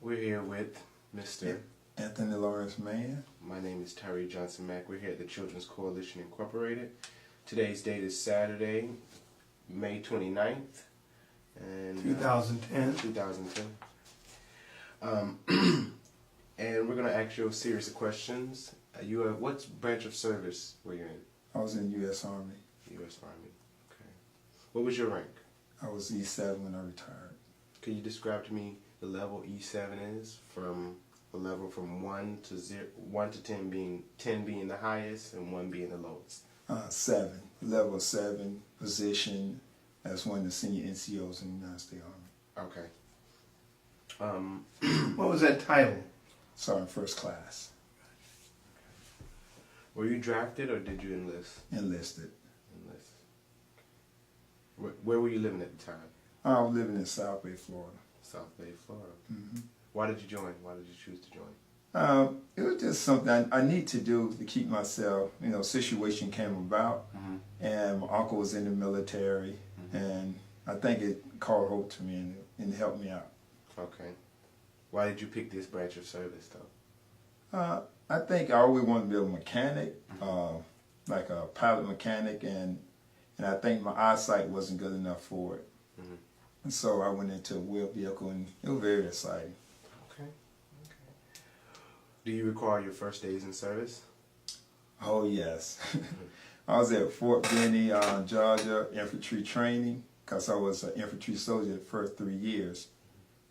We're here with Mr. Anthony Mann. My name is Tyree Johnson Mack. We're here at the Children's Coalition Incorporated. Today's date is Saturday, May 29th. And 2010. 2010. And we're going to ask you a series of questions. What branch of service were you in? I was in U.S. Army. U.S. Army. Okay. What was your rank? I was E7 when I retired. Could you describe to me the level E7 is, from a level from 1 to 10 being the highest and 1 being the lowest? 7. Level 7 position as one of the senior NCOs in the United States Army. Okay. What was that title? Sergeant First Class. Were you drafted or did you enlist? Enlisted. Where were you living at the time? I was living in South Bay, Florida. South Bay, Florida. Mm-hmm. Why did you join? Why did you choose to join? It was just something I need to do to keep myself, situation came about, and my uncle was in the military, and I think it called hope to me and helped me out. Okay. Why did you pick this branch of service, though? I think I always wanted to be a mechanic, like a pilot mechanic, and I think my eyesight wasn't good enough for it. And so I went into a wheel vehicle, and it was very exciting. Okay. Do you recall your first days in service? Oh, yes. I was at Fort Benning, Georgia, infantry training, because I was an infantry soldier the first 3 years.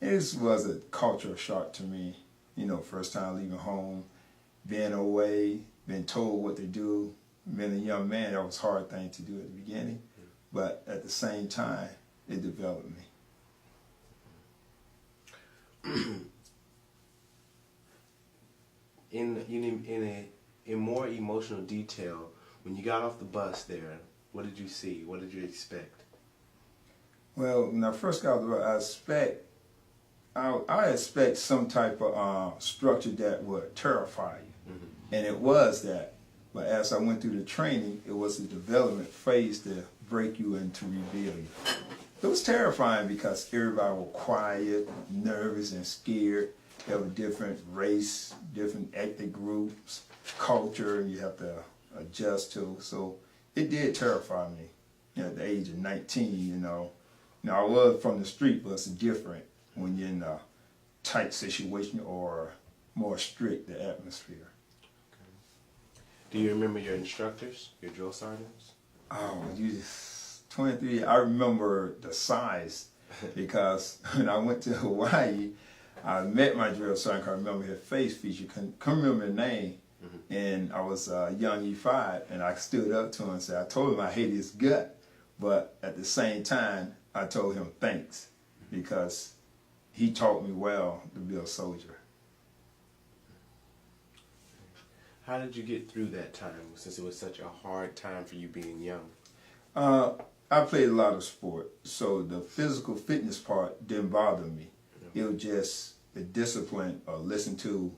It was a cultural shock to me, first time leaving home, being away, being told what to do. Being a young man, that was a hard thing to do at the beginning, but at the same time, it developed me. In more emotional detail, when you got off the bus there, what did you see? What did you expect? Well, when I first got off the bus, I expect some type of structure that would terrify you, and it was that. But as I went through the training, it was the development phase to break you and to reveal you. It was terrifying because everybody was quiet, nervous, and scared. You have a different race, different ethnic groups, culture, and you have to adjust to. So it did terrify me at the age of 19, Now, I was from the street, but it's different when you're in a tight situation or more strict, the atmosphere. Do you remember your instructors, your drill sergeants? Oh, 23. I remember the size because when I went to Hawaii, I met my drill sergeant. I remember his face feature. Couldn't remember his name. And I was a young E5, and I stood up to him and said, I told him I hated his gut, but at the same time, I told him thanks because he taught me well to be a soldier. How did you get through that time, since it was such a hard time for you being young? I played a lot of sport, so the physical fitness part didn't bother me. It was just the discipline of listening to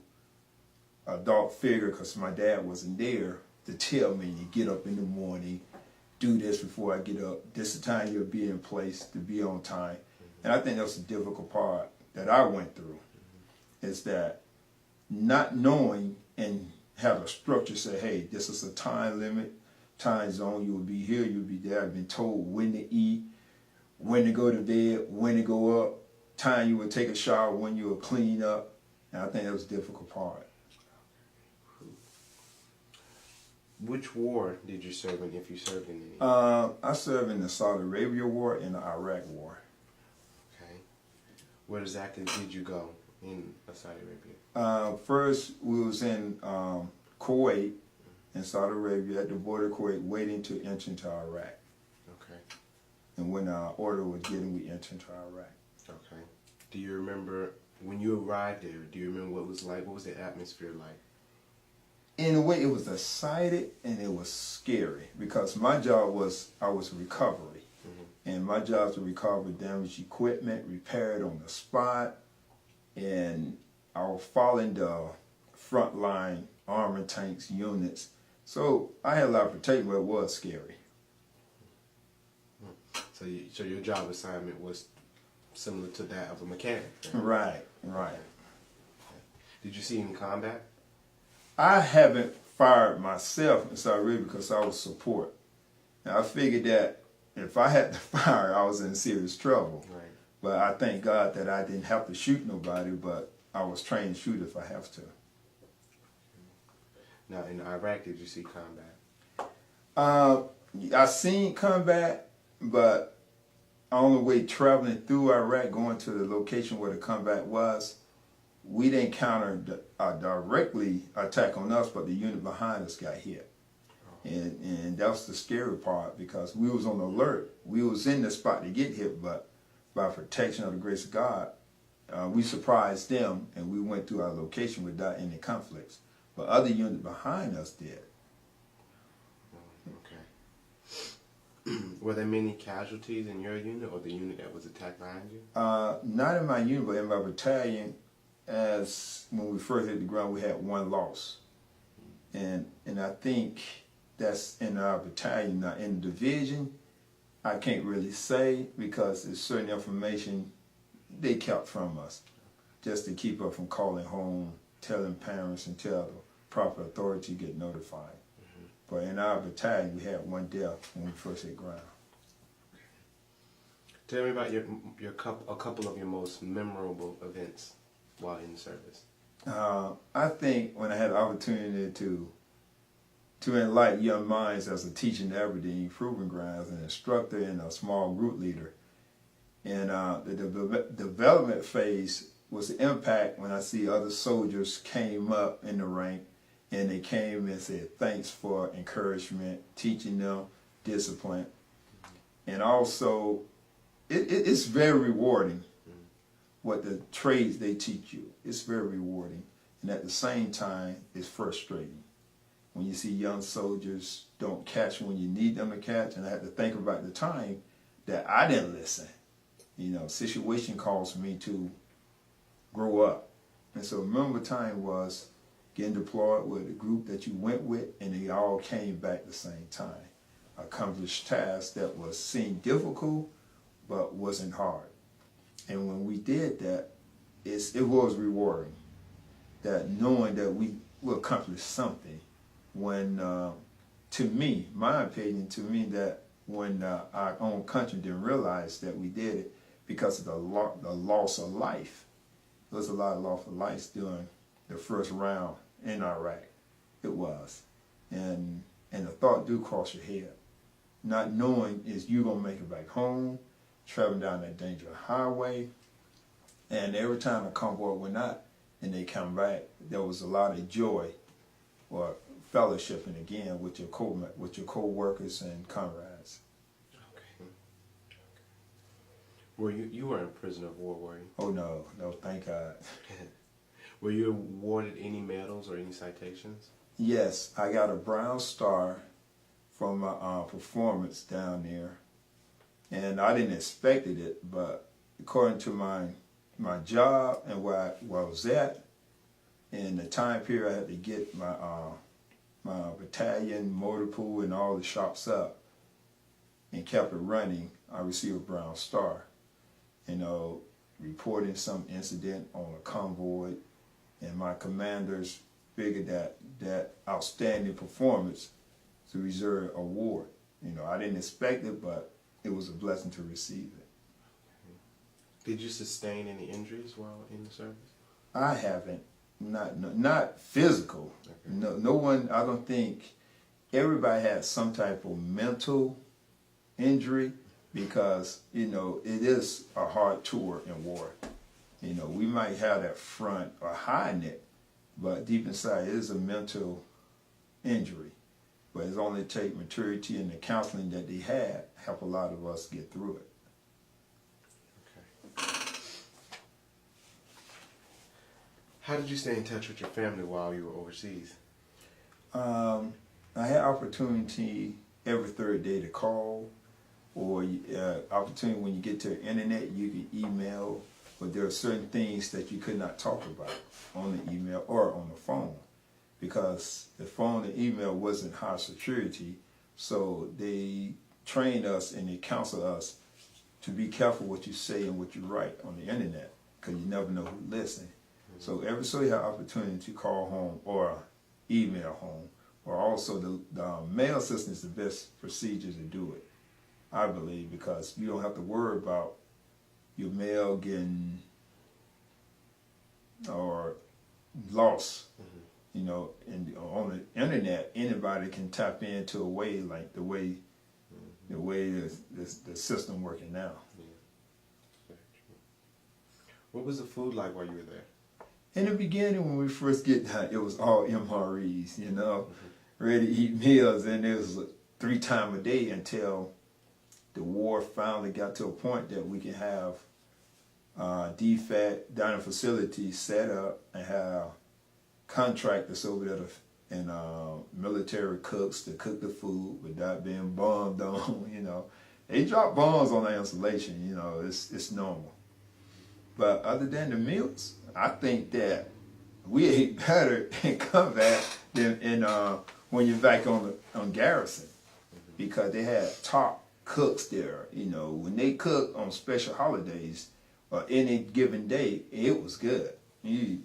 an adult figure, because my dad wasn't there, to tell me, you get up in the morning, do this before I get up, this is the time you'll be in place to be on time. And I think that's the difficult part that I went through, is that not knowing and have a structure say, hey, this is a time limit, time zone, you will be here, you'll be there. I've been told when to eat, when to go to bed, when to go up, time you will take a shower, when you will clean up. And I think that was the difficult part. Which war did you serve in, if you served in any? I served in the Saudi Arabia War and the Iraq War. Okay. Where exactly did you go in Saudi Arabia? First, we was in Kuwait, in Saudi Arabia, at the border of Kuwait, waiting to enter into Iraq. Okay. And when the order was given, we entered into Iraq. Okay. Do you remember, when you arrived there, do you remember what it was like? What was the atmosphere like? In a way, it was excited and it was scary, because my job was, I was recovery. And my job was to recover damaged equipment, repair it on the spot, and I was following the frontline armored tanks units. So I had a lot of protection, but it was scary. So your job assignment was similar to that of a mechanic. Right, right. Did you see any combat? I haven't fired myself in Saudi Arabia because I was support. Now I figured that if I had to fire, I was in serious trouble. Right. But I thank God that I didn't have to shoot nobody, but I was trained to shoot if I have to. Now, in Iraq, did you see combat? I seen combat, but on the way traveling through Iraq, going to the location where the combat was, we didn't counter directly attack on us, but the unit behind us got hit. And that was the scary part because we was on alert. We was in the spot to get hit, but by protection of the grace of God, we surprised them and we went to our location without any conflicts. But other units behind us did. Okay. Were there many casualties in your unit or the unit that was attacked behind you? Not in my unit, but in my battalion. As when we first hit the ground, we had one loss, and I think that's in our battalion. Now in the division, I can't really say because there's certain information they kept from us, just to keep us from calling home, telling parents, and tell the proper authority to get notified. Mm-hmm. But in our battalion, we had one death when we first hit ground. Tell me about a couple of your most memorable events while in the service. I think when I had the opportunity to enlighten young minds as a teacher in the Aberdeen Proving Grounds, an instructor and a small group leader, and the development phase was the impact when I see other soldiers came up in the rank and they came and said thanks for encouragement, teaching them discipline, and also it's very rewarding. What the trades they teach you, it's very rewarding, and at the same time, it's frustrating when you see young soldiers don't catch when you need them to catch. And I had to think about the time that I didn't listen. You know, situation caused me to grow up, and so remember time was getting deployed with a group that you went with, and they all came back at the same time. Accomplished tasks that was seemed difficult, but wasn't hard. And when we did that, it was rewarding. That knowing that we will accomplish something. When, to me, my opinion, that when our own country didn't realize that we did it because of the loss of life. There was a lot of loss of life during the first round in Iraq. It was. And the thought do cross your head. Not knowing is you going to make it back home, traveling down that dangerous highway, and every time a convoy went out and they come back, there was a lot of joy or fellowshipping again with your co-workers and comrades. Okay. Were you weren't a prisoner of war, were you? Oh no, thank God. Were you awarded any medals or any citations? Yes, I got a Brown Star from my performance down there. And I didn't expect it, but according to my job and where I was at, in the time period I had to get my battalion, motor pool, and all the shops up, and kept it running, I received a Brown Star. You know, reporting some incident on a convoy, and my commanders figured that outstanding performance to reserve award. You know, I didn't expect it, but it was a blessing to receive it. Did you sustain any injuries while in the service? I haven't. Not physical. Okay. No one, I don't think, everybody had some type of mental injury because, you know, it is a hard tour in war. You know, we might have that front or hiding it, but deep inside it is a mental injury. But it's only take maturity and the counseling that they had help a lot of us get through it. Okay. How did you stay in touch with your family while you were overseas? I had opportunity every third day to call, or opportunity when you get to the internet, you can email, but there are certain things that you could not talk about on the email or on the phone, because the phone and email wasn't high security, so they trained us and they counsel us to be careful what you say and what you write on the internet, because you never know who's listening. So every so you have opportunity to call home or email home, or also the mail system is the best procedure to do it, I believe, because you don't have to worry about your mail getting or lost. You know, and on the internet, anybody can tap into a way like the way the system working now. Yeah. What was the food like while you were there? In the beginning, when we first get there, it was all MREs, you know, ready to eat meals, and it was 3 times a day until the war finally got to a point that we can have DFAT dining facilities set up and have contractors over there and military cooks to cook the food without being bombed on. You know, they drop bombs on the installation. You know, it's normal. But other than the meals, I think that we ate better in combat than when you're back on garrison, because they had top cooks there. You know, when they cook on special holidays or any given day, it was good. You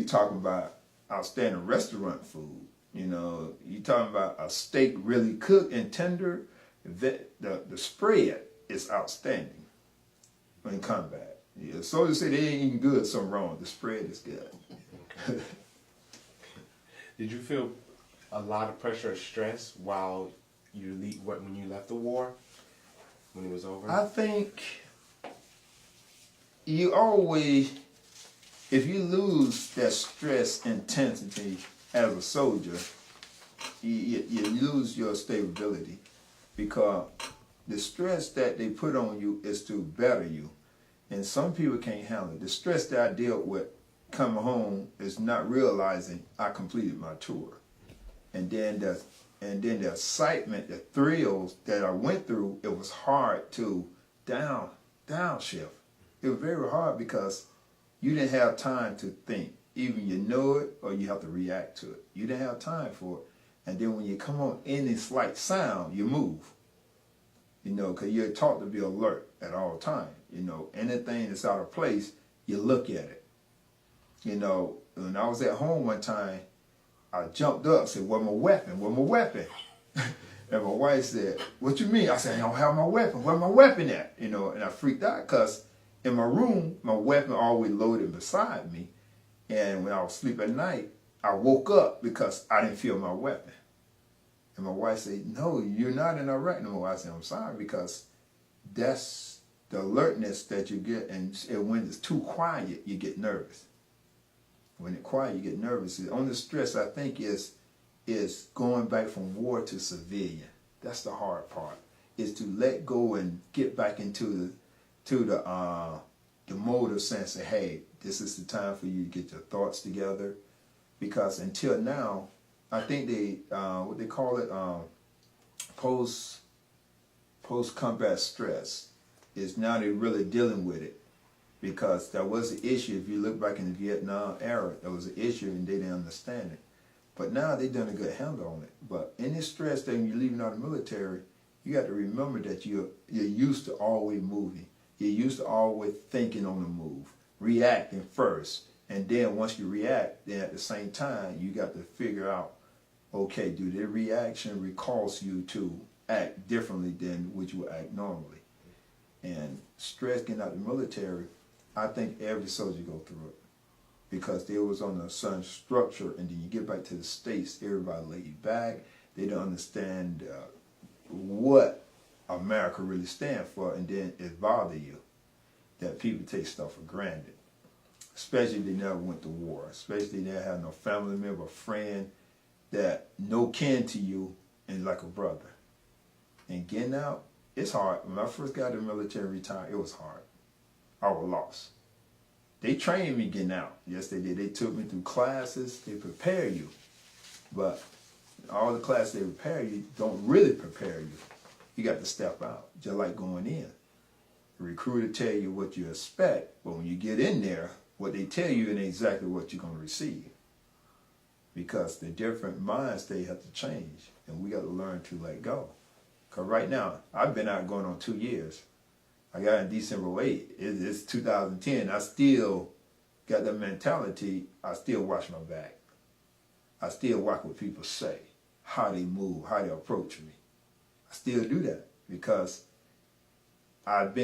talking about outstanding restaurant food. You know, you talking about a steak really cooked and tender. The spread is outstanding in combat. Yeah, soldiers say they ain't eating good, something wrong. The spread is good. Okay. Did you feel a lot of pressure or stress while when you left the war, when it was over? I think you always, if you lose that stress intensity as a soldier, you lose your stability, because the stress that they put on you is to better you. And some people can't handle it. The stress that I dealt with coming home is not realizing I completed my tour. And then the excitement, the thrills that I went through, it was hard to downshift. It was very hard because you didn't have time to think. Either you know it or you have to react to it. You didn't have time for it. And then when you come on any slight sound, you move. You know, because you're taught to be alert at all times. You know, anything that's out of place, you look at it. You know, when I was at home one time, I jumped up and said, "Where's my weapon? Where's my weapon?" And my wife said, "What you mean?" I said, "I don't have my weapon. Where's my weapon at?" You know, and I freaked out because in my room, my weapon always loaded beside me. And when I was asleep at night, I woke up because I didn't feel my weapon. And my wife said, "No, you're not in Iraq no more." I said, "I'm sorry," because that's the alertness that you get. And when it's too quiet, you get nervous. When it's quiet, you get nervous. The only stress, I think, is going back from war to civilian. That's the hard part, is to let go and get back into the mode of saying, "Hey, this is the time for you to get your thoughts together." Because until now, I think they what they call it post combat stress is now they're really dealing with it, because that was an issue. If you look back in the Vietnam era, there was an issue and they didn't understand it. But now they've done a good handle on it. But any stress that when you're leaving out of the military, you got to remember that you're used to always moving. You're used to always thinking on the move, reacting first. And then once you react, then at the same time, you got to figure out, okay, do their reaction cause you to act differently than what you would act normally? And stress getting out of the military, I think every soldier go through it, because they was on a certain structure, and then you get back to the States, everybody laid back. They don't understand what America really stands for, and then it bothers you that people take stuff for granted. Especially if they never went to war, especially if they never had no family member, friend that no kin to you and like a brother. And getting out, it's hard. When I first got to the military, retired, it was hard. I was lost. They trained me getting out. Yes, they did. They took me through classes. They prepare you. But all the classes they prepare you don't really prepare you. You got to step out, just like going in. The recruiter tell you what you expect, but when you get in there, what they tell you ain't exactly what you're going to receive. Because the different mind state have to change, and we got to learn to let go. Because right now, I've been out going on 2 years. I got in December 8. It's 2010. I still got that mentality, I still watch my back. I still watch what people say, how they move, how they approach me. I still do that because I've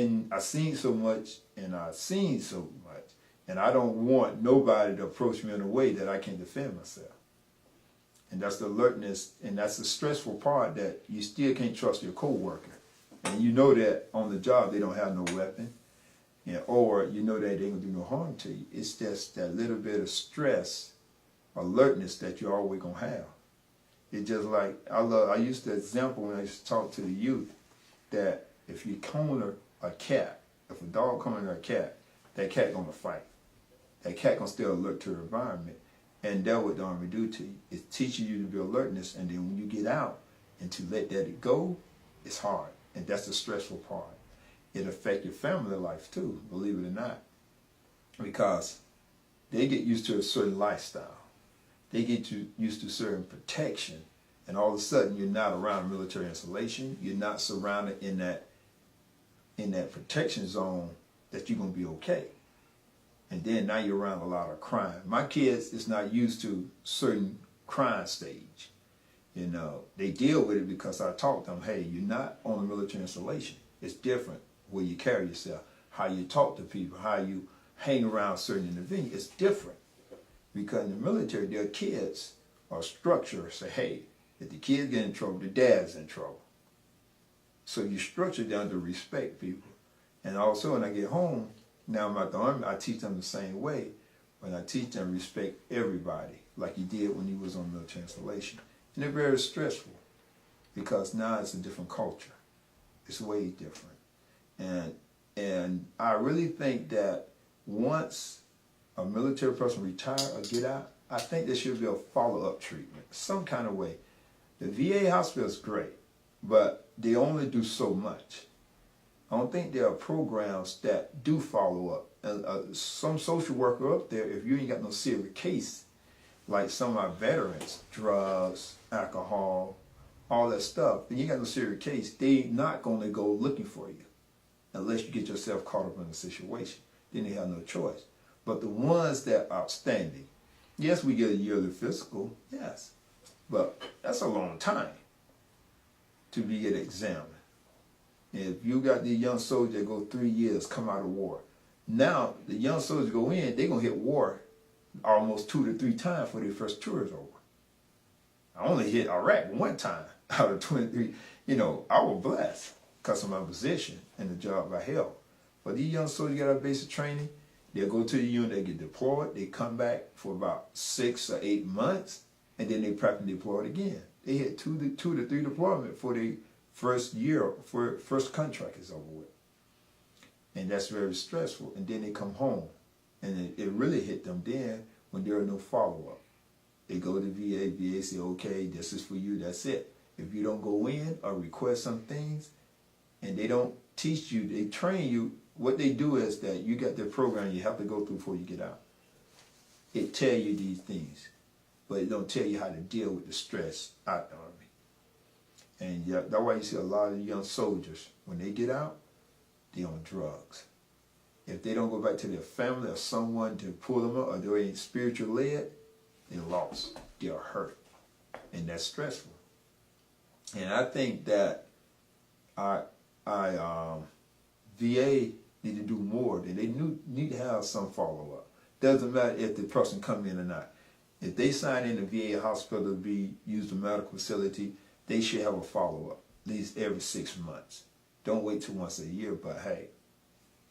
seen so much and I've seen so much, and I don't want nobody to approach me in a way that I can't defend myself. And that's the alertness, and that's the stressful part, that you still can't trust your coworker. And you know that on the job they don't have no weapon, or you know that they ain't gonna do no harm to you. It's just that little bit of stress, alertness that you're always gonna have. It's just like, I used the example when I used to talk to the youth, that if you corner a cat, if a dog corners a cat, that cat gonna fight. That cat gonna stay alert to the environment. And that's what the Army do to you. It's teaching you to be alertness, and then when you get out and to let that go, it's hard. And that's the stressful part. It affects your family life too, believe it or not. Because they get used to a certain lifestyle. They get used to certain protection. And all of a sudden you're not around military installation. You're not surrounded in that protection zone that you're gonna be okay. And then now you're around a lot of crime. My kids is not used to certain crime stage. They deal with it because I taught them, hey, you're not on a military installation. It's different where you carry yourself, how you talk to people, how you hang around certain individuals. It's different. Because in the military, their kids are structured. Say, hey, if the kids get in trouble, the dad's in trouble. So you structure down to respect people. And also when I get home, now I'm at the Army, I teach them the same way. When I teach them respect everybody, like you did when you was on military installation. And they're very stressful because now it's a different culture. It's way different. And I really think that once a military person retire or get out, I think there should be a follow-up treatment, some kind of way. The VA hospital is great, but they only do so much. I don't think there are programs that do follow up. And some social worker up there, if you ain't got no serious case, like some of our veterans, drugs, alcohol, all that stuff, and you got no serious case, they not going to go looking for you unless you get yourself caught up in a situation. Then they have no choice. But the ones that are outstanding, yes, we get a yearly physical, yes, but that's a long time to be examined. If you got the young soldier that go 3 years, come out of war, now the young soldiers go in, they're going to hit war almost 2 to 3 times before their first tour is over. I only hit Iraq one time out of 23. I was blessed because of my position and the job I held. But these young soldiers get out of basic training, they'll go to the unit, they get deployed, they come back for about 6 or 8 months, and then they practically deployed again. They hit 2 to 3 deployment for their first year, for first contract is over with. And that's very stressful. And then they come home, and it really hit them then when there are no follow-up. They go to VA say, okay, this is for you, that's it. If you don't go in or request some things, and they don't teach you, they train you, what they do is that you got their program you have to go through before you get out. It tell you these things, but it don't tell you how to deal with the stress out the Army. And that's why you see a lot of young soldiers, when they get out, they on drugs. If they don't go back to their family or someone to pull them up, or they ain't spiritual led, they're lost, they're hurt, and that's stressful. And I think that VA need to do more. They need to have some follow-up. Doesn't matter if the person come in or not. If they sign in the VA hospital to be used a medical facility, they should have a follow-up, at least every 6 months. Don't wait till once a year, but hey,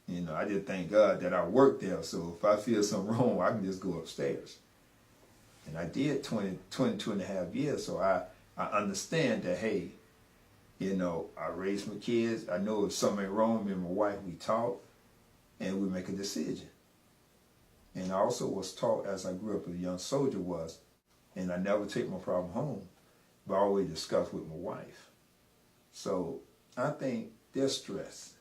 I just thank God that I worked there, so if I feel something wrong, I can just go upstairs. And I did 22 and a half years, so I understand that, hey, I raised my kids. I know if something ain't wrong, me and my wife, we talk, and we make a decision. And I also was taught as I grew up as a young soldier was, and I never take my problem home, but I always discuss with my wife. So I think there's stress.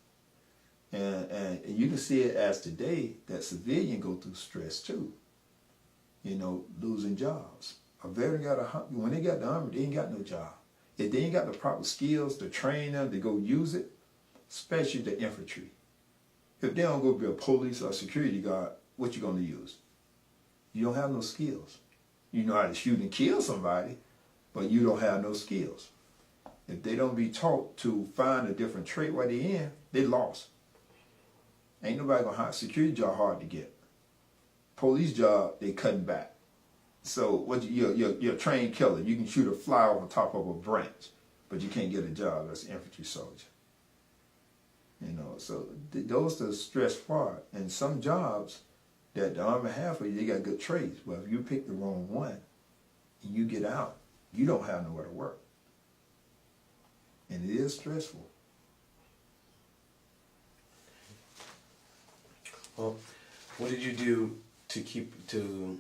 And you can see it as today that civilians go through stress too. Losing jobs. A veteran when they got the Army, they ain't got no job. If they ain't got the proper skills to train them to go use it, especially the infantry. If they don't go be a police or a security guard, what you gonna use? You don't have no skills. You know how to shoot and kill somebody, but you don't have no skills. If they don't be taught to find a different trade while they're in, they lost. Ain't nobody gonna hire. Security job hard to get. Police job, they cutting back. So what you're a trained killer. You can shoot a fly off the top of a branch, but you can't get a job as an infantry soldier. You know, so those are the stress part. And some jobs that the Army have for you, they got good trades. But if you pick the wrong one and you get out, you don't have nowhere to work. And it is stressful. Well, what did you do to keep to?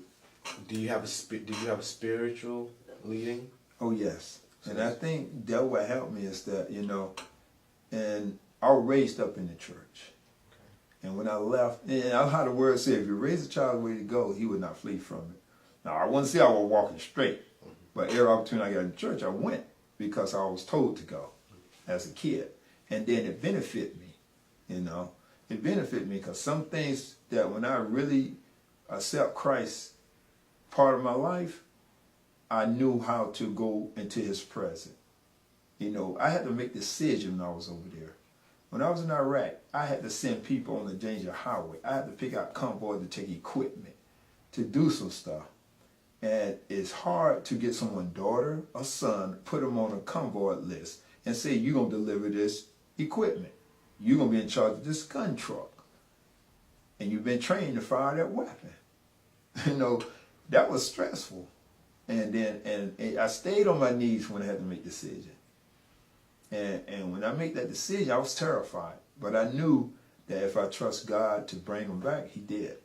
Do you have a spiritual leading? Oh yes, and I think that what helped me is that, you know, and I was raised up in the church, and when I left, and I how the word said, if you raise a child the way to go, he would not flee from it. Now I wouldn't say I was walking straight, but every opportunity I got in church, I went because I was told to go as a kid, and then it benefited me, you know. It benefited me because some things that when I really accept Christ part of my life, I knew how to go into his presence. You know, I had to make decisions when I was over there. When I was in Iraq, I had to send people on the danger highway. I had to pick out convoy to take equipment, to do some stuff. And it's hard to get someone's daughter or son, put them on a convoy list and say, you're going to deliver this equipment. You're going to be in charge of this gun truck. And you've been trained to fire that weapon. You know, that was stressful. And then and I stayed on my knees when I had to make decisions. And when I made that decision, I was terrified. But I knew that if I trust God to bring them back, he did.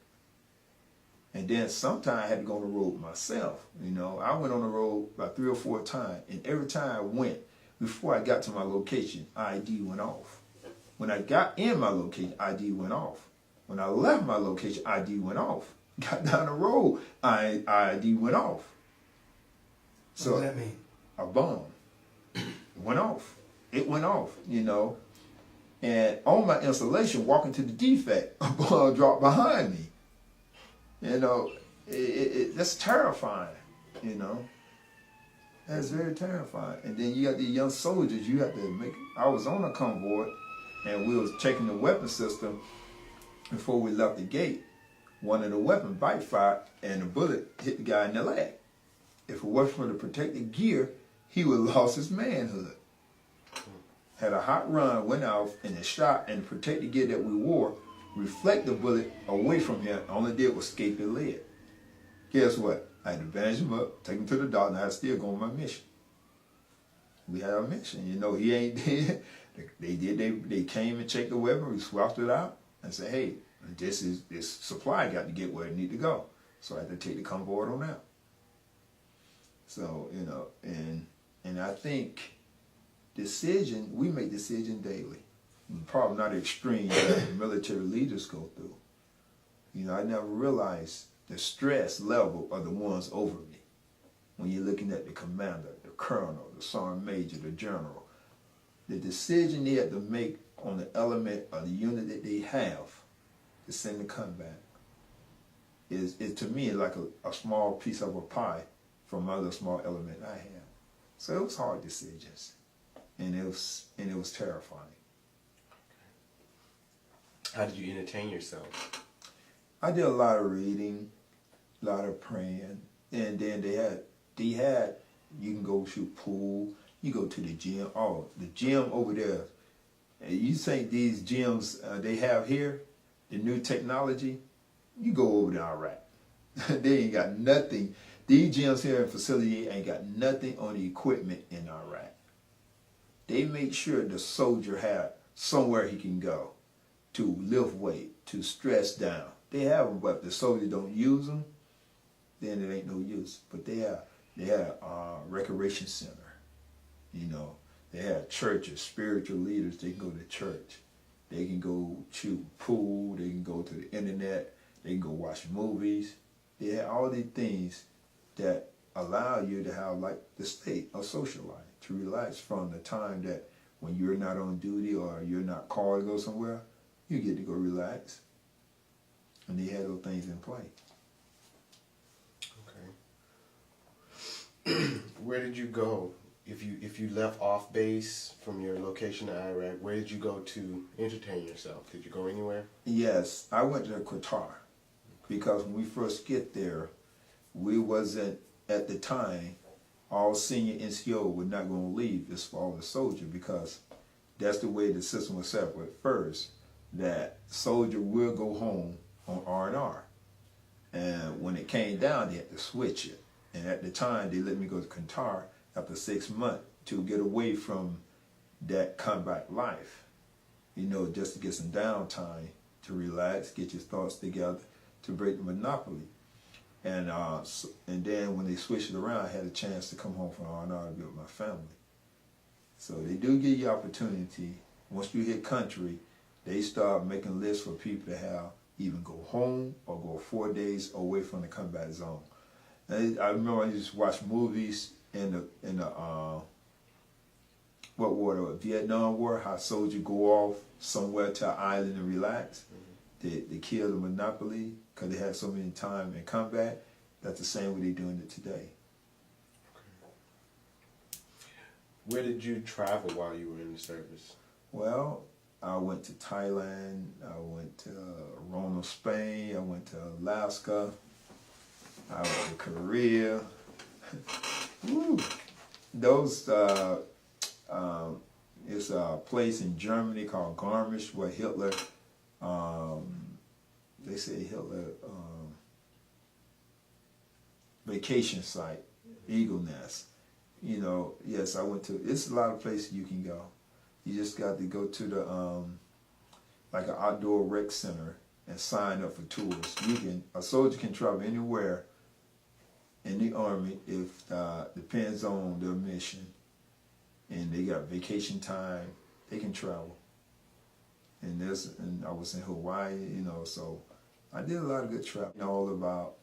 And then sometimes I had to go on the road myself. You know, I went on the road about 3 or 4 times. And every time I went, before I got to my location, ID went off. When I got in my location, ID went off. When I left my location, ID went off. Got down the road, ID went off. So what does that mean? A bomb went off. It went off, you know. And on my installation, walking to the defect, a bomb dropped behind me. You know, that's terrifying, you know. That's very terrifying. And then you got these young soldiers, you have to make, I was on a convoy, and we was checking the weapon system before we left the gate. One of the weapons backfired, and the bullet hit the guy in the leg. If it wasn't for the protective gear, he would have lost his manhood. Had a hot run, went off, and the shot and the protective gear that we wore reflect the bullet away from him. All it did was escape his leg. Guess what? I had to bandage him up, take him to the doctor, and I had to still go on my mission. We had a mission. You know, he ain't dead. They came and checked the weapon, we swapped it out, and said, hey, this supply got to get where it need to go. So I had to take the convoy on out. So, you know, and I think we make decisions daily. Probably not extreme that the military leaders go through. You know, I never realized the stress level of the ones over me. When you're looking at the commander, the colonel, the sergeant major, the general, the decision they have to make on the element of the unit that they have to send the combat is to me like a small piece of a pie from other small element I have. So it was hard decisions, and it was terrifying. How did you entertain yourself? I did a lot of reading, a lot of praying, and then they had you can go shoot pool, you go to the gym. Oh, the gym over there. You think these gyms they have here, the new technology, you go over to Iraq. They ain't got nothing. These gyms here in facility ain't got nothing on the equipment in Iraq. They make sure the soldier have somewhere he can go to lift weight, to stress down. They have them, but if the soldier don't use them, then it ain't no use. But they have a recreation center, you know. They have churches, spiritual leaders. They can go to church. They can go shoot pool. They can go to the internet. They can go watch movies. They have all these things that allow you to have like the state of social life, to relax from the time that when you're not on duty or you're not called to go somewhere, you get to go relax. And they had those things in play. Where did you go? If you left off base from your location in Iraq, where did you go to entertain yourself? Did you go anywhere? Yes, I went to Qatar because when we first get there, we wasn't at the time. All senior NCO were not going to leave as far as soldier because that's the way the system was set up at first. That soldier will go home on R&R, and when it came down, they had to switch it. And at the time, they let me go to Qatar after 6 months to get away from that combat life. You know, just to get some downtime, to relax, get your thoughts together, to break the monopoly. And then when they switched it around, I had a chance to come home from R&R to be with my family. So they do give you opportunity. Once you hit country, they start making lists for people to have even go home or go 4 days away from the combat zone. And I remember I used to watch movies in the what war, the Vietnam War, how soldiers go off somewhere to an island and relax. They kill the monopoly because they had so many time in combat. That's the same way they're doing it today. Where did you travel while you were in the service? Well, I went to Thailand, I went to Rome, Spain, I went to Alaska, I went to Korea. Woo. Those, it's a place in Germany called Garmisch where Hitler, they say Hitler, vacation site, Eagle Nest. You know, yes, I went to, it's a lot of places you can go. You just got to go to the, like an outdoor rec center and sign up for tours. A soldier can travel anywhere in the Army if, depends on their mission. And they got vacation time, they can travel. And I was in Hawaii, you know, so I did a lot of good travel.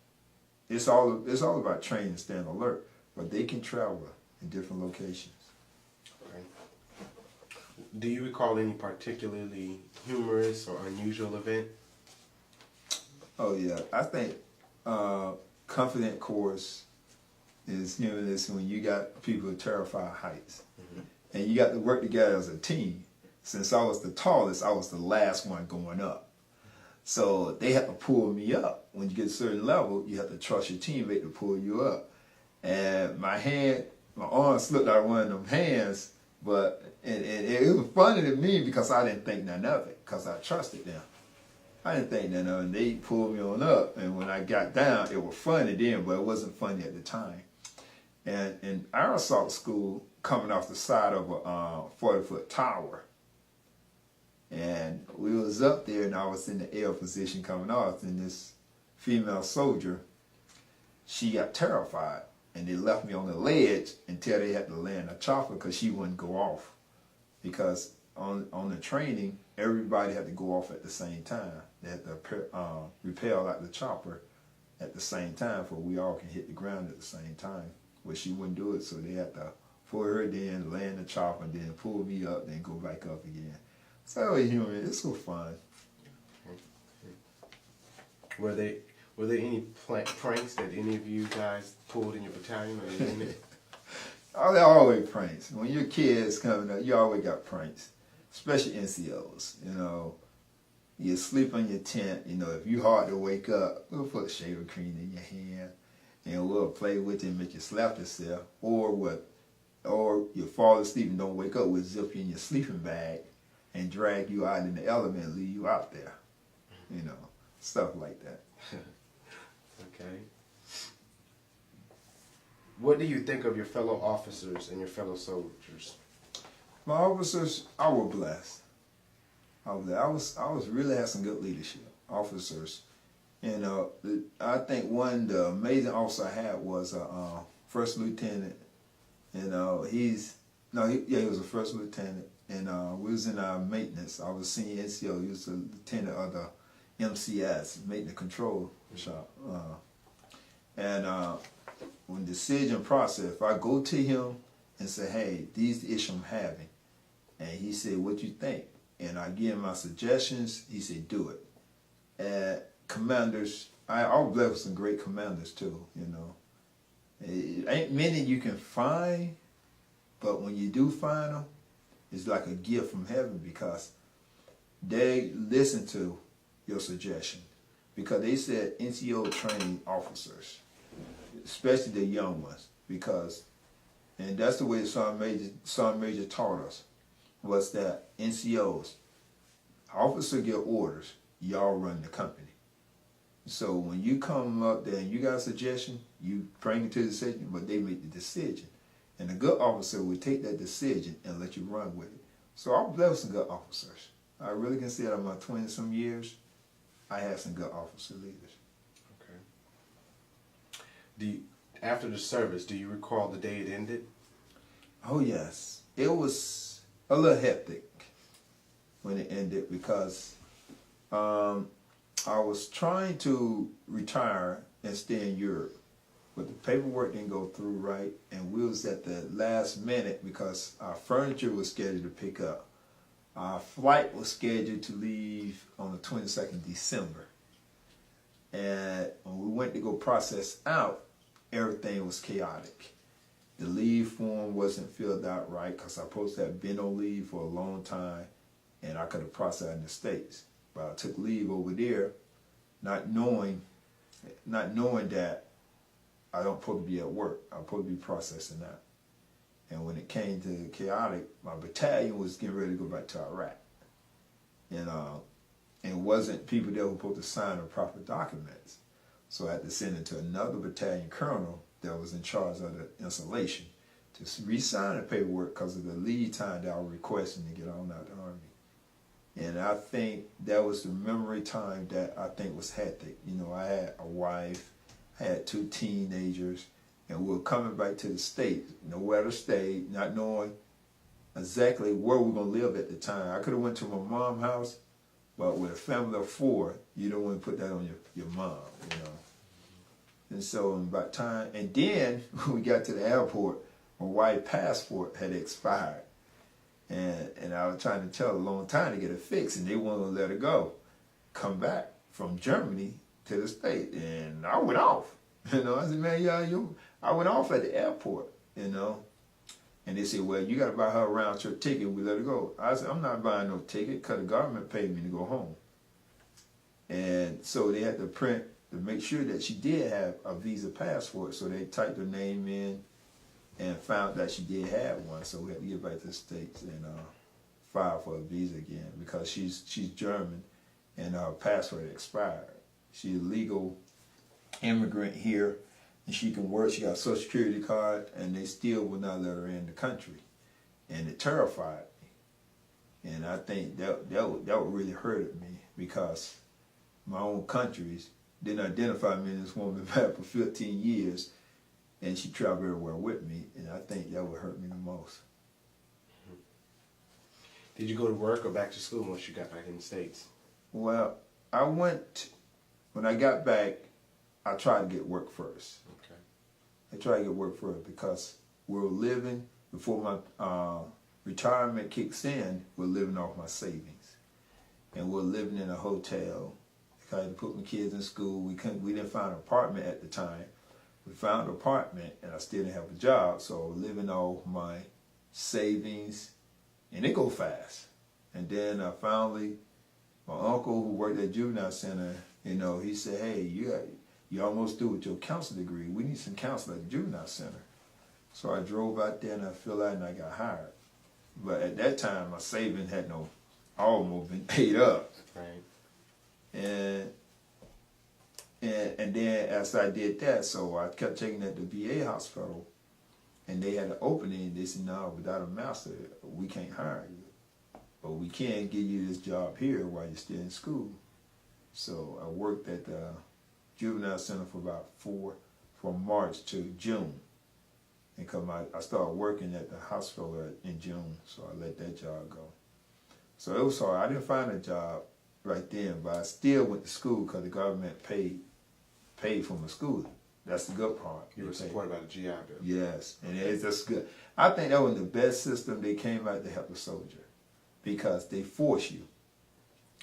It's all about training, staying alert, but they can travel in different locations. Okay. Do you recall any particularly humorous or unusual event? Oh yeah, I think confident course is humorous when you got people who terrify heights, and you got to work together as a team. Since I was the tallest, I was the last one going up. So they had to pull me up. When you get a certain level, you have to trust your teammate to pull you up. And my arm slipped out of one of them hands, but it was funny to me because I didn't think none of it, because I trusted them. I didn't think none of it, and they pulled me on up, and when I got down, it was funny then, but it wasn't funny at the time. And in our assault school, coming off the side of a 40-foot tower, and we was up there, and I was in the air position coming off, and this female soldier, she got terrified, and they left me on the ledge until they had to land a chopper because she wouldn't go off. Because on the training, everybody had to go off at the same time. They had to repel out the chopper at the same time, for we all can hit the ground at the same time. But she wouldn't do it, so they had to pull her in, land the chopper, and then pull me up, then go back up again. So it's so fun. Were there any pranks that any of you guys pulled in your battalion or your unit? Oh, there are always pranks. When you're kids coming up, you always got pranks, especially NCOs. You know, you sleep in your tent. You know, if you hard to wake up, we'll put shaving cream in your hand, and we'll play with it and make you slap yourself. Or you fall asleep and don't wake up, we'll zip you in your sleeping bag and drag you out in the element and leave you out there. You know, stuff like that. Okay. What do you think of your fellow officers and your fellow soldiers? My officers, I was blessed. I was really had some good leadership. Officers, and I think the amazing officer I had was a first lieutenant, and he was a first lieutenant, and we was in our maintenance. I was senior NCO. He was a lieutenant of the MCS, maintenance control shop, and when decision process, if I go to him and say, hey, these are the issues I'm having, and he said, what you think? And I give him my suggestions, he said, do it. And commanders, I was blessed with some great commanders too, you know. It ain't many you can find, but when you do find them, it's like a gift from heaven because they listen to your suggestion. Because they said NCO training officers, especially the young ones, and that's the way the Sergeant Major taught us, was that NCOs, officer get orders, y'all run the company. So when you come up there and you got a suggestion, you bring it to the decision, but they make the decision. And a good officer would take that decision and let you run with it. So I've blessed some good officers. I really consider my 20-some years, I had some good officer leaders. Okay. After the service, do you recall the day it ended? Oh yes. It was a little hectic when it ended because I was trying to retire and stay in Europe, but the paperwork didn't go through right, and we was at the last minute because our furniture was scheduled to pick up. Our flight was scheduled to leave on the 22nd December, and when we went to go process out, everything was chaotic. The leave form wasn't filled out right because I supposed to have been on leave for a long time, and I could have processed in the States. But I took leave over there, not knowing that I don't supposed to be at work. I'm supposed to be processing that. And when it came to chaotic, my battalion was getting ready to go back to Iraq. And it wasn't people that were supposed to sign the proper documents. So I had to send it to another battalion colonel that was in charge of the installation to re-sign the paperwork because of the lead time that I was requesting to get on out of the Army. And I think that was the memory time that I think was hectic. You know, I had a wife, I had 2 teenagers, and we were coming back to the States, nowhere to stay, not knowing exactly where we were going to live at the time. I could have went to my mom's house, but with a family of 4, you don't want to put that on your mom, you know. And so about time, and then when we got to the airport, my wife's passport had expired. And I was trying to tell her a long time to get it fixed, and they wouldn't let her go. Come back from Germany to the States, and I went off. You know, I said, man, I went off at the airport, you know. And they said, well, you got to buy her a round trip ticket, we let her go. I said, I'm not buying no ticket because the government paid me to go home. And so they had to print to make sure that she did have a visa passport, so they typed her name in and found that she did have one, so we had to get back to the States and file for a visa again because she's German and her passport expired. She's a legal immigrant here and she can work. She got a Social Security card and they still will not let her in the country, and it terrified me. And I think that really hurted me because my own countries didn't identify me as this woman back for 15 years. And she traveled everywhere with me, and I think that would hurt me the most. Did you go to work or back to school once you got back in the States? Well, when I got back, I tried to get work first. Okay. I tried to get work first because we were living, before my retirement kicks in, we're living off my savings. And we're living in a hotel. I had to put my kids in school. We didn't find an apartment at the time. We found an apartment, and I still didn't have a job, so living off my savings, and it go fast. And then finally, my uncle who worked at Juvenile Center, you know, he said, hey, you almost through with your counseling degree. We need some counselors at the Juvenile Center. So I drove out there, and I filled out, and I got hired. But at that time, my savings had almost been paid up. Right. And then as I did that, so I kept taking it to the VA hospital, and they had an opening. They said, no, without a master, we can't hire you. But we can give you this job here while you're still in school. So I worked at the Juvenile Center for about from March to June. And I started working at the hospital in June, so I let that job go. So it was hard. I didn't find a job right then, but I still went to school because the government paid for my schooling. That's the good part. You were supported by the GI Bill. Yes, and that's good. I think that was the best system they came out to help the soldier because they force you.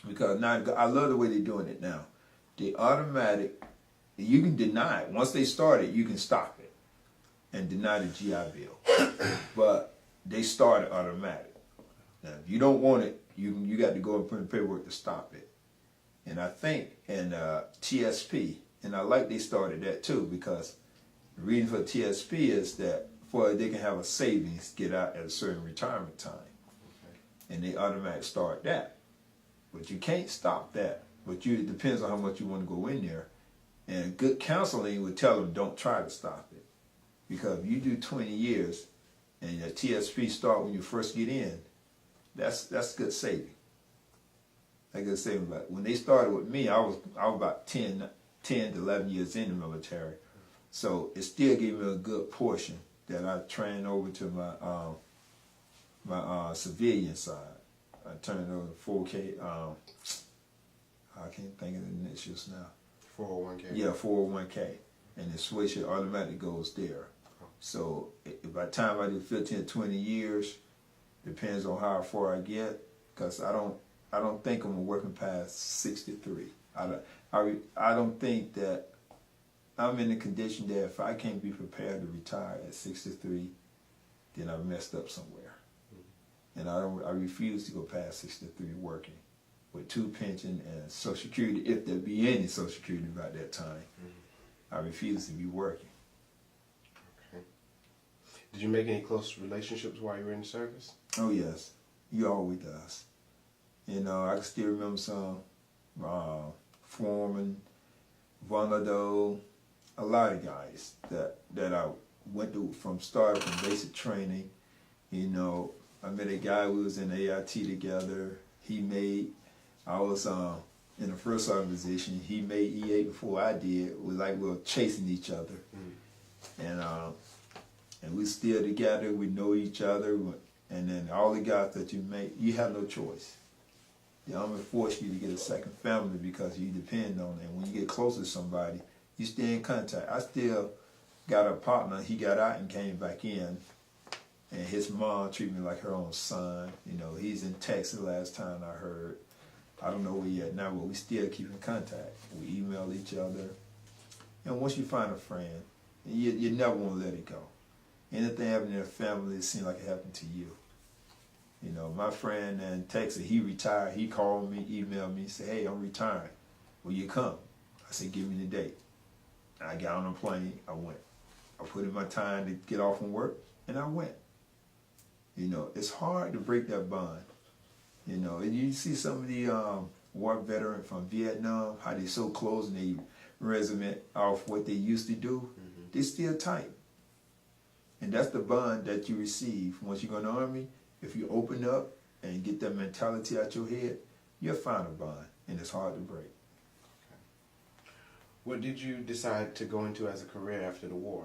Because now, I love the way they're doing it now. They automatic, you can deny it. Once they start it, you can stop it. and deny the GI Bill. But they started automatic. Now, if you don't want it, you got to go and put in paperwork to stop it. And I think in TSP, and I like they started that too, because the reason for TSP is that for they can have a savings get out at a certain retirement time. Okay. And they automatically start that. But you can't stop that. But it depends on how much you want to go in there. And good counseling would tell them don't try to stop it. Because if you do 20 years and your TSP start when you first get in, that's good saving. Like I say, when they started with me, I was about 10 to 11 years in the military. So it still gave me a good portion that I trained over to my civilian side. I turned over to 4K. I can't think of the initials now. 401k. Yeah, 401k, and the switch it automatically goes there. So by the time I do 15 to 20 years, depends on how far I get, because I don't think I'm working past 63. I don't think that I'm in a condition that if I can't be prepared to retire at 63, then I've messed up somewhere. And I refuse to go past 63 working with 2 pension and Social Security, if there be any Social Security about that time. I refuse to be working. Okay. Did you make any close relationships while you were in the service? Oh yes, you always does. You know, I can still remember some Foreman, Vonado, a lot of guys that I went through from basic training. You know, I met a guy who was in AIT together. I was in the first organization. He made EA before I did. It was like we were chasing each other. And we still together. We know each other. And then all the guys that you make, you have no choice. The Army force you to get a second family because you depend on it. And when you get close to somebody, you stay in contact. I still got a partner. He got out and came back in. And his mom treated me like her own son. You know, he's in Texas last time I heard. I don't know where he at now, but we still keep in contact. We email each other. And once you find a friend, you never want to let it go. Anything happening in a family, it seems like it happened to you. You know, my friend in Texas, he retired. He called me, emailed me, said, "Hey, I'm retiring. Will you come?" I said, "Give me the date." I got on a plane. I went. I put in my time to get off from work, and I went. You know, it's hard to break that bond. You know, and you see some of the war veterans from Vietnam, how they so close and they resume off what they used to do. They still tight. And that's the bond that you receive once you go in the Army. If you open up and get that mentality out your head, you'll find a bond, and it's hard to break. Okay. What did you decide to go into as a career after the war?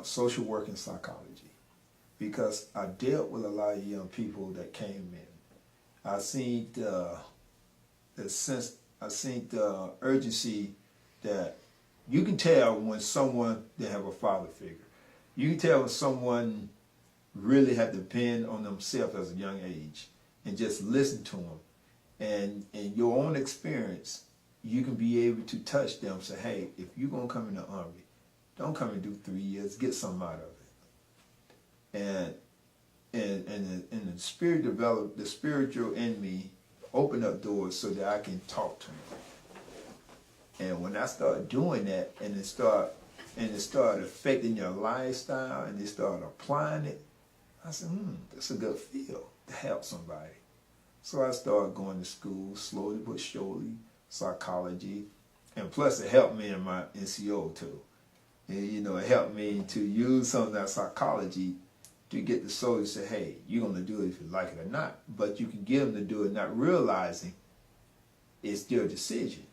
Social work and psychology. Because I dealt with a lot of young people that came in. I seen the urgency that you can tell when someone didn't have a father figure. You can tell when someone really had to depend on themselves as a young age and just listen to them. And in your own experience, you can be able to touch them, say, "Hey, if you're going to come in the Army, don't come and do 3 years, get something out of it." And the spirit developed, the spiritual in me opened up doors so that I can talk to them. And when I started doing that, and it started affecting your lifestyle, and they started applying it, I said, that's a good feel to help somebody. So I started going to school, slowly but surely, psychology, and plus it helped me in my NCO too. And, you know, it helped me to use some of that psychology to get the soldiers to say, "Hey, you're going to do it if you like it or not." But you can get them to do it not realizing it's their decision.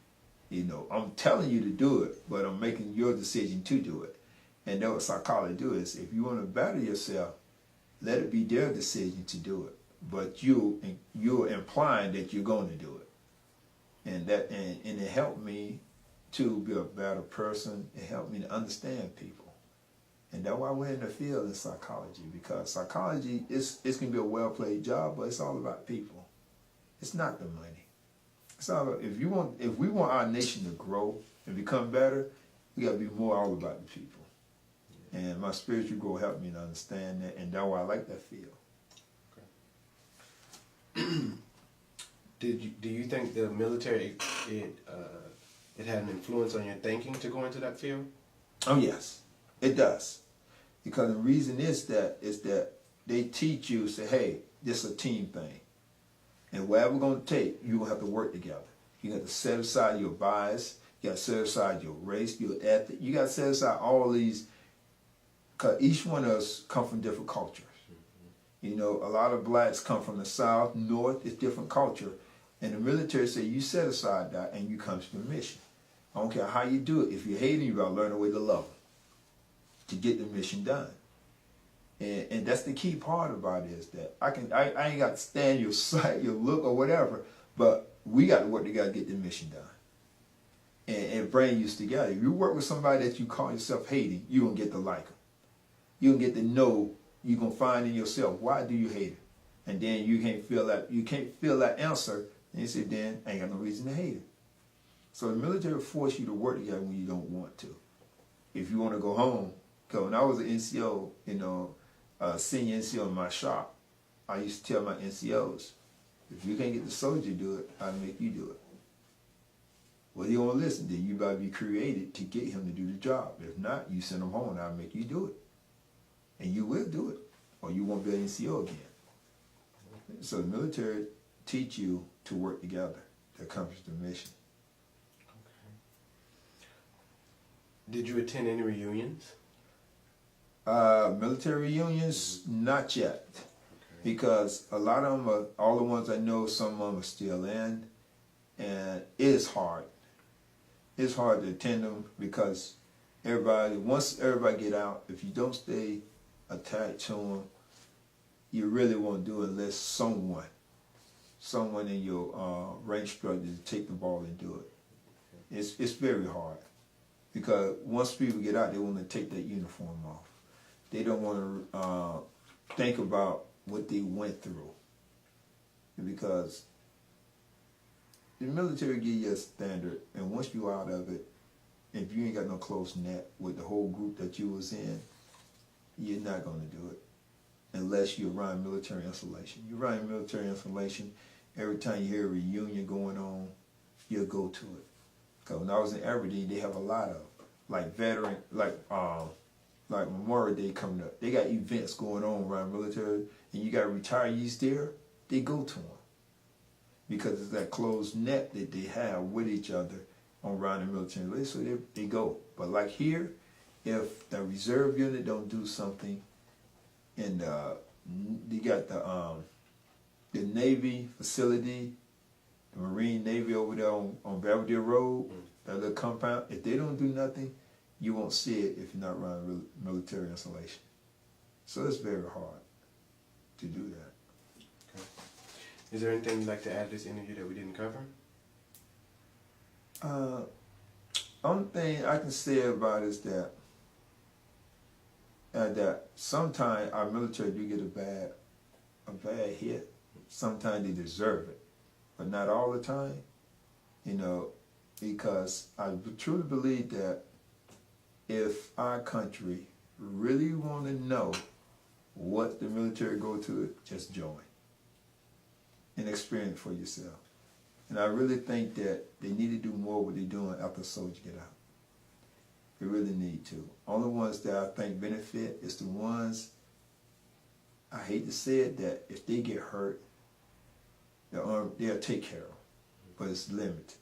You know, I'm telling you to do it, but I'm making your decision to do it. And that's what psychology do is, if you want to better yourself, let it be their decision to do it. But you're implying that you're going to do it. And it helped me to be a better person. It helped me to understand people. And that's why I went in the field in psychology, because psychology it's going to be a well-played job, but it's all about people. It's not the money. It's all about, if we want our nation to grow and become better, we got to be more all about the people. And my spiritual growth helped me to understand that, and that's why I like that field. Do you think the military it had an influence on your thinking to go into that field? Oh yes, it does. Because the reason is that they teach you, say, hey, this is a team thing. And whatever we're going to take, you're going to have to work together. You got to set aside your bias. You got to set aside your race, your ethnic. You got to set aside all these, because each one of us come from different cultures. You know, a lot of blacks come from the South, North, it's different culture. And the military say you set aside that and you come to the mission. I don't care how you do it. If you hate them, you got to learn a way to love them to get the mission done. And that's the key part about it, is that I ain't got to stand your sight, your look, or whatever, but we got to work together to get the mission done. And bring you together. If you work with somebody that you call yourself hating, you're going to get to like them. You're going to get to know, you're going to find in yourself, why do you hate him? And then you can't feel that answer, and you say, then I ain't got no reason to hate him. So the military will force you to work together when you don't want to. If you want to go home, because when I was an NCO, you know, senior NCO in my shop, I used to tell my NCOs, if you can't get the soldier to do it, I'll make you do it. Well, you don't listen, then you better be created to get him to do the job. If not, you send him home and I'll make you do it. And you will do it, or you won't be an NCO again. So the military teach you to work together to accomplish the mission. Okay. Did you attend any reunions? Military reunions, not yet. Okay. Because a lot of them are, all the ones I know, some of them are still in, and it is hard. It's hard to attend them because once everybody get out, if you don't stay attached to them, you really won't do it unless someone in your rank structure to take the ball and do it. It's very hard because once people get out, they want to take that uniform off. They don't want to think about what they went through, because the military give you a standard, and once you out of it, if you ain't got no close net with the whole group that you was in, you're not going to do it unless you're around military installation. You're around military installation, every time you hear a reunion going on, you'll go to it. Because when I was in Aberdeen, they have a lot of, like veteran, like Memorial Day coming up. They got events going on around military, and you got retirees there, they go to them. Because it's that closed net that they have with each other around the military, so they go. But like here, if the reserve unit don't do something, and you got the Navy facility, the Marine Navy over there on Belvedere Road, that little compound, if they don't do nothing, you won't see it if you're not around military installation. So it's very hard to do that. Is there anything you'd like to add to this interview that we didn't cover? Only thing I can say about it is that sometimes our military do get a bad hit. Sometimes they deserve it, but not all the time. You know, because I truly believe that if our country really want to know what the military go to, just join and experience for yourself. And I really think that they need to do more what they're doing after soldiers get out. They really need to. Only ones that I think benefit is the ones, I hate to say it, that if they get hurt, they'll take care of them, but it's limited.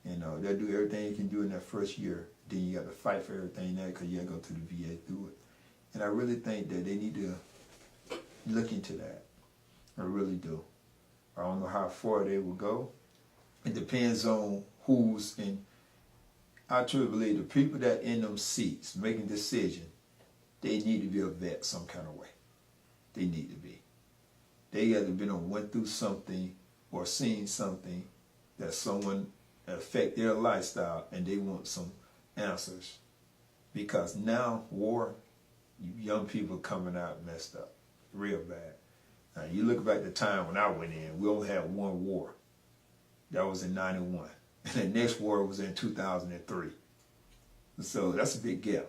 You know, they'll do everything you can do in that first year. Then you got to fight for everything there because you got to go to the VA to do it. And I really think that they need to look into that. I really do. I don't know how far they will go. It depends on who's in. I truly believe the people that in them seats making decisions, they need to be a vet some kind of way. They need to be. They got to have went through something or seen something that someone affect their lifestyle, and they want some answers. Because now war, young people coming out messed up, real bad. Now you look back at the time when I went in, we only had one war. That was in 91. And the next war was in 2003. So that's a big gap.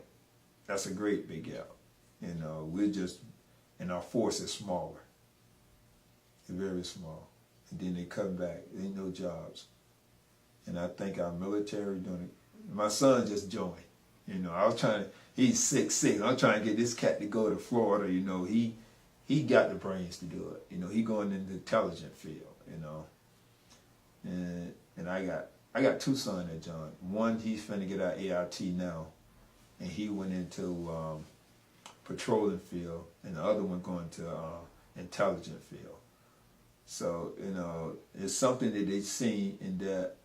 that's a great big gap. You know, we're just, and our force is smaller. It's very small. And then they come back. There ain't no jobs. And I think our military doing it. My son just joined. You know, I was trying to, he's 6'6". I'm trying to get this cat to go to Florida. You know, he got the brains to do it. You know, he going in the intelligent field, you know. And I got two sons that joined. One, he's finna get out ART now. And he went into patrolling field. And the other one going to intelligent field. So, you know, it's something that they seen and that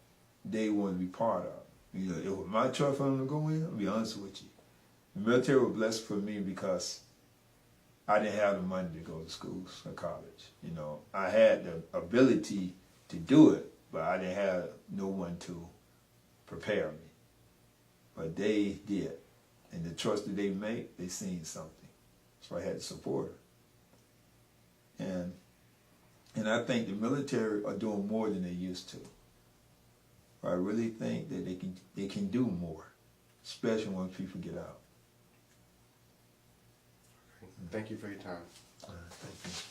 they want to be part of. You know, it was my choice for them to go in, I'll be honest with you. The military was blessed for me because I didn't have the money to go to school or college. You know, I had the ability to do it, but I didn't have no one to prepare me. But they did. And the choice that they make, they seen something. So I had to support her. And I think the military are doing more than they used to. I really think that they can do more, especially when people get out. Thank you for your time. Thank you.